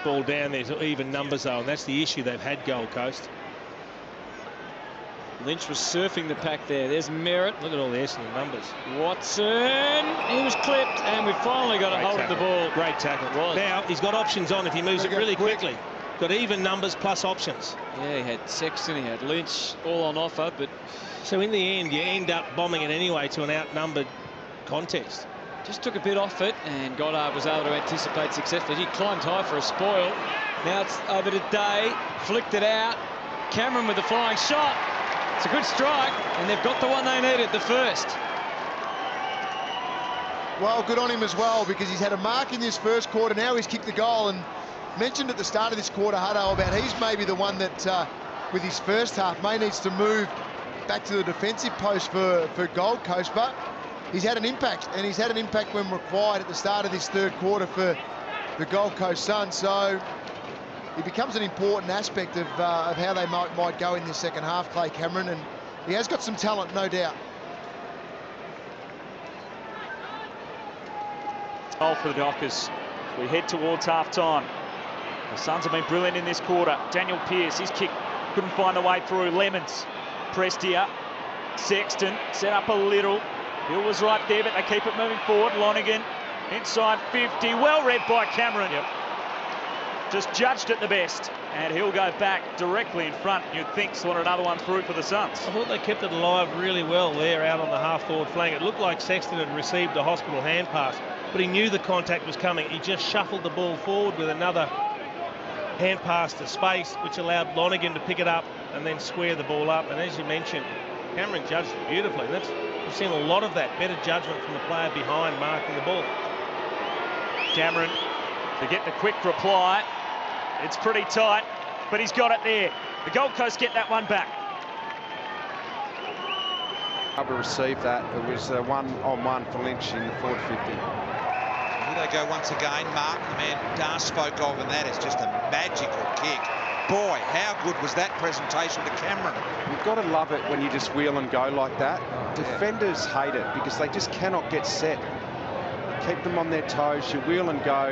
ball down. There's even numbers though, and that's the issue they've had, Gold Coast. Lynch was surfing the pack there. There's Merritt. Look at all the excellent numbers. Watson, he was clipped, and we finally got a hold of the ball. Great tackle. Now he's got options on if he moves it really quickly. Got even numbers plus options. Yeah, he had Sexton, he had Lynch, all on offer, but so in the end, you end up bombing it anyway to an outnumbered contest. Just took a bit off it, and Goddard was able to anticipate successfully. He climbed high for a spoil. Now it's over to Day, flicked it out. Cameron with the flying shot. It's a good strike, and they've got the one they needed, the first. Well, good on him as well, because he's had a mark in this first quarter. Now he's kicked the goal, and mentioned at the start of this quarter, Hutto, about he's maybe the one that, with his first half, may needs to move back to the defensive post for Gold Coast, but he's had an impact, and he's had an impact when required at the start of this third quarter for the Gold Coast Suns. So he becomes an important aspect of how they might go in this second half, Clay Cameron, and he has got some talent, no doubt. Goal for the Dockers. We head towards half-time. The Suns have been brilliant in this quarter. Daniel Pearce, his kick couldn't find the way through. Lemons pressed here. Sexton set up a little. Hill was right there, but they keep it moving forward. Lonergan inside 50. Well read by Cameron. Yep. Just judged it the best. And he'll go back directly in front. You'd think slot another one through for the Suns. I thought they kept it alive really well there out on the half-forward flank. It looked like Sexton had received a hospital hand pass, but he knew the contact was coming. He just shuffled the ball forward with another hand pass to space, which allowed Lonergan to pick it up and then square the ball up. And as you mentioned, Cameron judged it beautifully. We've seen a lot of that, better judgment from the player behind marking the ball. Cameron to get the quick reply. It's pretty tight, but he's got it there. The Gold Coast get that one back. Able to receive that. It was a one-on-one for Lynch in the forward 50. Here they go once again. Martin, the man Dar spoke of, and that is just a magical kick. Boy, how good was that presentation to Cameron? You've got to love it when you just wheel and go like that. Defenders hate it because they just cannot get set. Keep them on their toes, you wheel and go,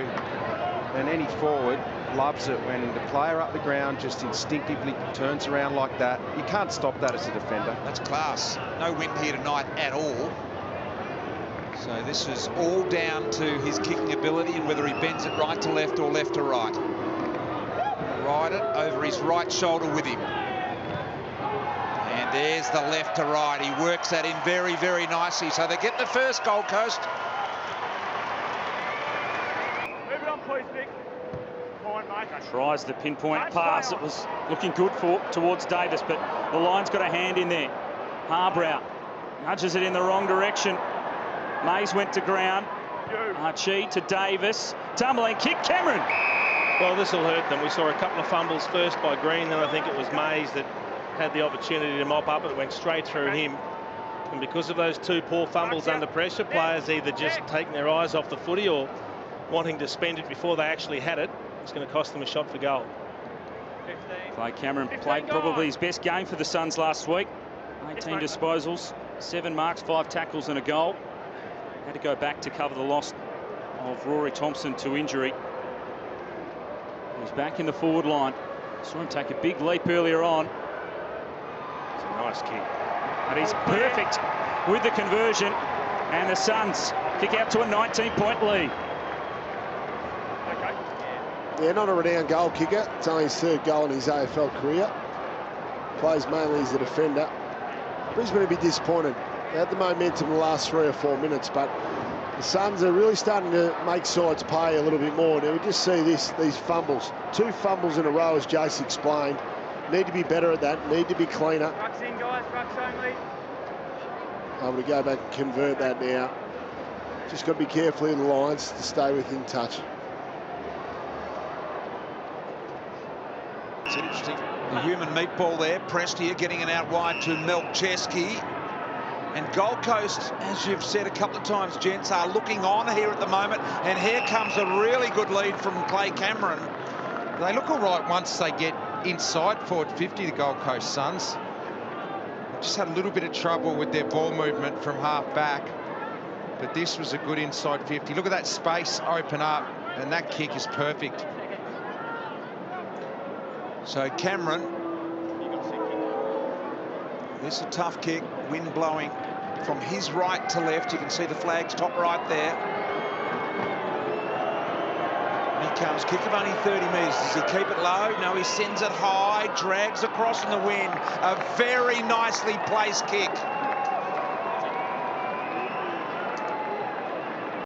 and any forward loves it when the player up the ground just instinctively turns around like that. You can't stop that as a defender. That's class. No wind here tonight at all. So this is all down to his kicking ability and whether he bends it right to left or left to right. Ride it over his right shoulder with him. And there's the left to right. He works that in very, very nicely. So they get the first, Gold Coast. Move it on, please, Nick. Tries the pinpoint pass. It was looking good towards Davis, but the line's got a hand in there. Harbrow nudges it in the wrong direction. Mays went to ground. Archie to Davis. Tumbling kick, Cameron. Well, this will hurt them. We saw a couple of fumbles first by Green, then I think it was Mays that had the opportunity to mop up. It went straight through him. And because of those two poor fumbles under pressure, players either just taking their eyes off the footy or wanting to spend it before they actually had it. It's going to cost them a shot for goal. Clay Cameron played probably his best game for the Suns last week. 18 disposals, 7 marks, 5 tackles and a goal. Had to go back to cover the loss of Rory Thompson to injury. He's back in the forward line. Saw him take a big leap earlier on. It's a nice kick. But he's perfect with the conversion. And the Suns kick out to a 19-point lead. Yeah, not a renowned goal kicker. It's only his third goal in his AFL career. Plays mainly as a defender. Brisbane will be disappointed. They had the momentum the last 3 or 4 minutes, but the Suns are really starting to make sides pay a little bit more. Now we just see these fumbles. 2 fumbles in a row, as Jace explained. Need to be better at that, need to be cleaner. Rucks in, guys, rucks only. Able to go back and convert that now. Just got to be careful in the lines to stay within touch. It's interesting. The human meatball there. Prestia getting it out wide to Melcheski. And Gold Coast, as you've said a couple of times, gents, are looking on here at the moment. And here comes a really good lead from Clay Cameron. They look all right once they get inside forward 50, the Gold Coast Suns. They've just had a little bit of trouble with their ball movement from half back. But this was a good inside 50. Look at that space open up. And that kick is perfect. So Cameron, this is a tough kick, wind blowing from his right to left. You can see the flags top right there. And he comes, kick of only 30 metres. Does he keep it low? No, he sends it high, drags across in the wind. A very nicely placed kick.